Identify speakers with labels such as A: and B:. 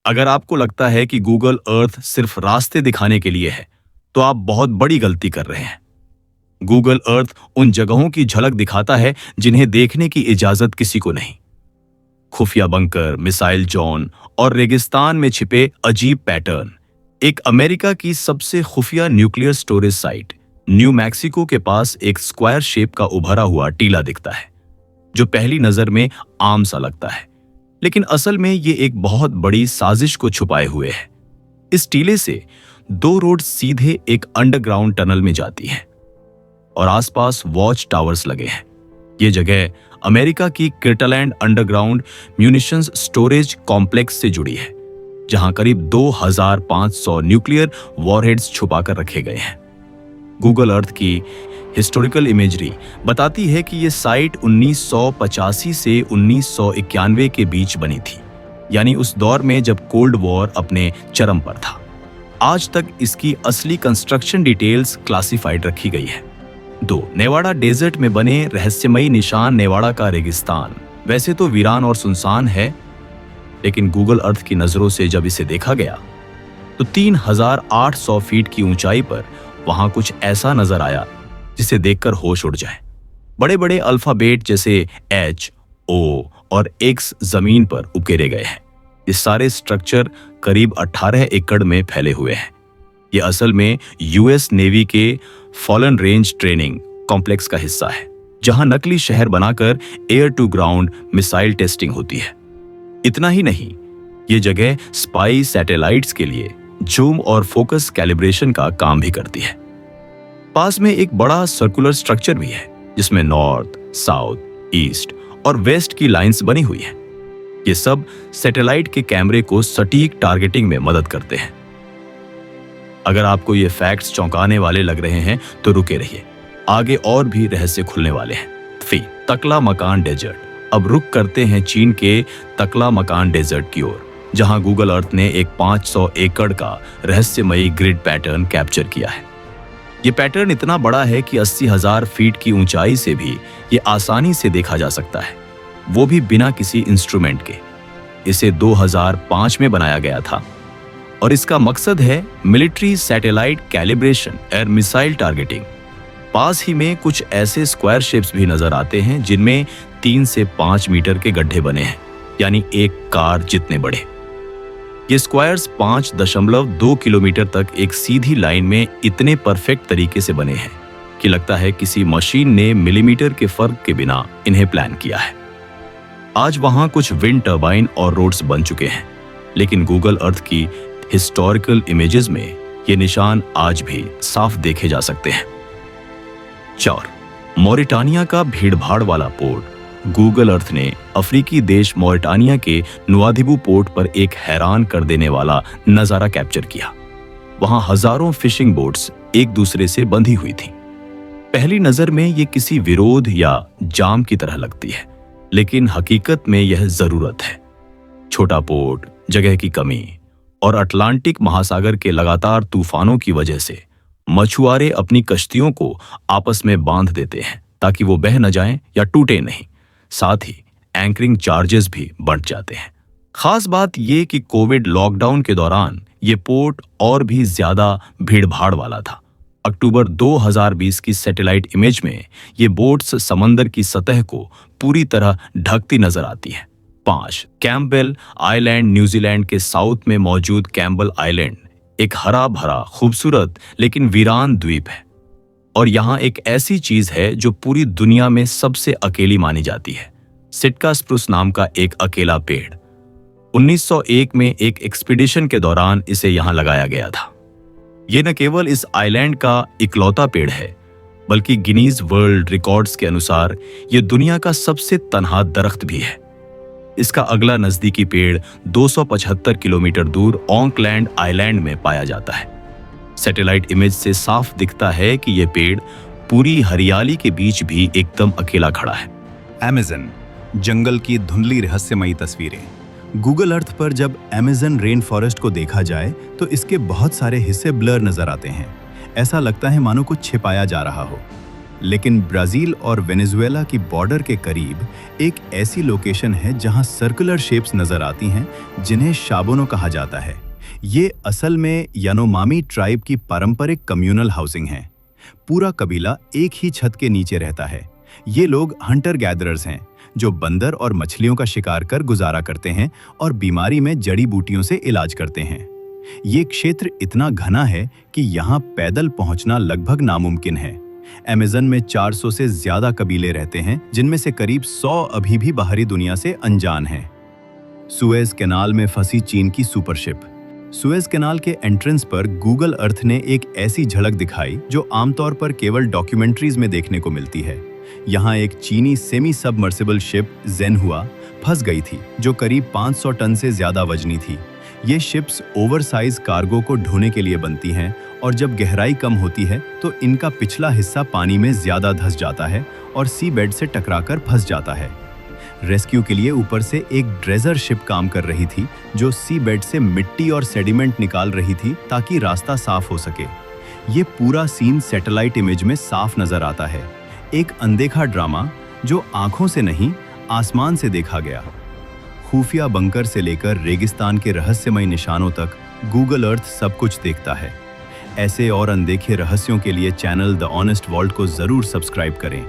A: अगर आपको लगता है कि गूगल अर्थ सिर्फ रास्ते दिखाने के लिए है, तो आप बहुत बड़ी गलती कर रहे हैं। गूगल अर्थ उन जगहों की झलक दिखाता है जिन्हें देखने की इजाजत किसी को नहीं। खुफिया बंकर, मिसाइल जोन और रेगिस्तान में छिपे अजीब पैटर्न। एक अमेरिका की सबसे खुफिया nuclear storage site new Mexico के पास एक स्क्वायर शेप का उभरा हुआ टीला दिखता है, जो पहली नजर में आम सा लगता है, लेकिन असल में ये एक बहुत बड़ी साजिश को छुपाए हुए है। इस टीले से 2 रोड सीधे एक अंडरग्राउंड टनल में जाती है और आसपास वॉच टावर्स लगे हैं। ये जगह अमेरिका की किर्टलैंड अंडरग्राउंड म्यूनिशंस स्टोरेज कॉम्प्लेक्स से जुड़ी है, जहां करीब 2500 न्यूक्लियर वॉरहेड्स छुपाकर रखे गए हैं। गूगल अर्थ की हिस्टोरिकल इमेजरी बताती है कि यह साइट 1985 से 1991 के बीच बनी थी, यानी उस दौर में जब कोल्ड वॉर अपने चरम पर था। आज तक इसकी असली कंस्ट्रक्शन डिटेल्स क्लासिफाइड रखी गई है। 2. नेवाडा डेजर्ट में बने रहस्यमयी निशान नेवाडा का रेगिस्तान वैसे तो वीरान और सुनसान है, लेकिन गूगल अर्थ की नजरों से जब इसे देखा गया तो 3800 फीट की ऊंचाई पर वहां कुछ ऐसा नजर आया जिसे देखकर होश उड़ जाए। बड़े बड़े अल्फाबेट जैसे H, O और X जमीन पर उकेरे गए हैं। ये सारे स्ट्रक्चर करीब 18 एकड़ में फैले हुए हैं। ये असल में यूएस नेवी के फॉलन रेंज ट्रेनिंग कॉम्प्लेक्स का हिस्सा है, जहां नकली शहर बनाकर air to ground missile testing होती है। इतना ही नहीं, ये जगह स्पाई सैटेलाइट्स के लिए जूम और फोकस कैलिब्रेशन का काम भी करती है। पास में एक बड़ा सर्कुलर स्ट्रक्चर भी है, जिसमें नॉर्थ, साउथ, ईस्ट और वेस्ट की लाइंस बनी हुई है। ये सब सैटेलाइट के कैमरे को सटीक टारगेटिंग में मदद करते हैं। अगर आपको ये फैक्ट्स चौंकाने वाले लग रहे हैं तो रुके रहिए, आगे और भी रहस्य खुलने वाले हैं। 3. तकला मकान डेजर्ट। अब रुक करते हैं चीन के तकला मकान डेजर्ट की ओर, जहां गूगल अर्थ ने एक 500 एकड़ का रहस्यमयी ग्रिड पैटर्न कैप्चर किया है। ये पैटर्न इतना बड़ा है कि 80,000 फीट की ऊंचाई से भी ये आसानी से देखा जा सकता है, वो भी बिना किसी इंस्ट्रूमेंट के। इसे 2005 में बनाया गया था और इसका मकसद है military satellite calibration air missile targeting. पास ही में कुछ ऐसे स्क्वायर शेप्स भी नजर आते हैं जिनमें 3 से 5 मीटर के गड्ढे बने हैं, यानी एक कार जितने बड़े। ये स्क्वायर्स 5.2 किलोमीटर तक एक सीधी लाइन में इतने परफेक्ट तरीके से बने हैं कि लगता है किसी मशीन ने मिलीमीटर के फर्क के बिना इन्हें प्लान किया है। आज वहां कुछ विंड टर्बाइन और रोड्स बन चुके हैं, लेकिन गूगल अर्थ की हिस्टोरिकल इमेजेस में ये निशान आज भी साफ देखे जा सकते हैं। 4. मॉरिटानिया का भीड़भाड़ वाला पोर्ट। गूगल अर्थ ने अफ्रीकी देश मॉरिटानिया के नुआदिबू पोर्ट पर एक हैरान कर देने वाला नजारा कैप्चर किया। वहां हजारों फिशिंग बोट्स एक दूसरे से बंधी हुई थीं। पहली नजर में ये किसी विरोध या जाम की तरह लगती है, लेकिन हकीकत में यह जरूरत है। छोटा पोर्ट, जगह की कमी और अटलांटिक महासागर के लगातार तूफानों की वजह से मछुआरे अपनी कश्तियों को आपस में बांध देते हैं ताकि वो बह न जाएं या टूटे नहीं। साथ ही एंकरिंग चार्जेस भी बढ़ जाते हैं। खास बात यह कि कोविड लॉकडाउन के दौरान ये पोर्ट और भी ज्यादा भीड़भाड़ वाला था। अक्टूबर 2020 की सैटेलाइट इमेज में ये बोट्स समंदर की सतह को पूरी तरह ढकती नजर आती है। 5. Campbell island. न्यूजीलैंड के साउथ में मौजूद कैम्पबेल आइलैंड एक हरा भरा, खूबसूरत लेकिन वीरान द्वीप है, और यहाँ एक ऐसी चीज है जो पूरी दुनिया में सबसे अकेली मानी जाती है। सिटका स्प्रूस नाम का एक अकेला पेड़। 1901 में एक एक्सपीडिशन के दौरान इसे यहाँ लगाया गया था। ये न केवल इस आइलैंड का इकलौता पेड़ है, बल्कि गिनीज वर्ल्ड रिकॉर्ड्स के अनुसार ये दुनिया का सबसे तन्हा दरख्त भी है। इसका अगला नजदीकी पेड़ 275 किलोमीटर दूर ऑकलैंड आइलैंड में पाया जाता है। सैटेलाइट इमेज से साफ दिखता है कि यह पेड़ पूरी हरियाली के बीच भी एकदम अकेला खड़ा है।
B: अमेज़न जंगल की धुंधली रहस्यमयी तस्वीरें। गूगल अर्थ पर जब अमेज़न रेन फॉरेस्ट को देखा जाए तो इसके बहुत सारे हिस्से ब्लर नजर आते हैं। ऐसा लगता है मानो कुछ छिपाया जा रहा हो। लेकिन ब्राजील और वेनेजुएला की बॉर्डर के करीब एक ऐसी लोकेशन है जहां सर्कुलर शेप्स नजर आती हैं जिन्हें शाबोनो कहा जाता है। ये असल में यानोमामी ट्राइब की पारंपरिक कम्युनल हाउसिंग है। पूरा कबीला एक ही छत के नीचे रहता है। ये लोग हंटर गैदरर्स हैं जो बंदर और मछलियों का शिकार कर गुजारा करते हैं और बीमारी में जड़ी बूटियों से इलाज करते हैं। ये क्षेत्र इतना घना है कि यहाँ पैदल पहुंचना लगभग नामुमकिन है। अमेज़न में 400 से ज्यादा कबीले रहते हैं, जिनमें से करीब 100 अभी भी बाहरी दुनिया से अनजान हैं। सुएज कैनाल में फंसी चीन की सुपरशिप। सुएज कैनाल के एंट्रेंस पर गूगल अर्थ ने एक ऐसी झलक दिखाई जो आमतौर पर केवल डॉक्यूमेंट्रीज में देखने को मिलती है। यहाँ एक चीनी सेमी सबमर्सिबल शिप ज़ेनहुआ फंस गई थी, जो करीब 500 टन से ज्यादा वजनी थी। ये शिप्स ओवरसाइज कार्गो को ढोने के लिए बनती हैं और जब गहराई कम होती है तो इनका पिछला हिस्सा पानी में ज्यादा धंस जाता है और सी बेड से टकराकर फंस जाता है। रेस्क्यू के लिए ऊपर से एक ड्रेजर शिप काम कर रही थी जो सी बेड से मिट्टी और सेडिमेंट निकाल रही थी ताकि रास्ता साफ हो सके। ये पूरा सीन सैटेलाइट इमेज में साफ नजर आता है, एक अनदेखा ड्रामा जो आंखों से नहीं आसमान से देखा गया। खुफिया बंकर से लेकर रेगिस्तान के रहस्यमय निशानों तक गूगल अर्थ सब कुछ देखता है। ऐसे और अनदेखे रहस्यों के लिए चैनल द ऑनेस्ट वॉल्ट को जरूर सब्सक्राइब करें।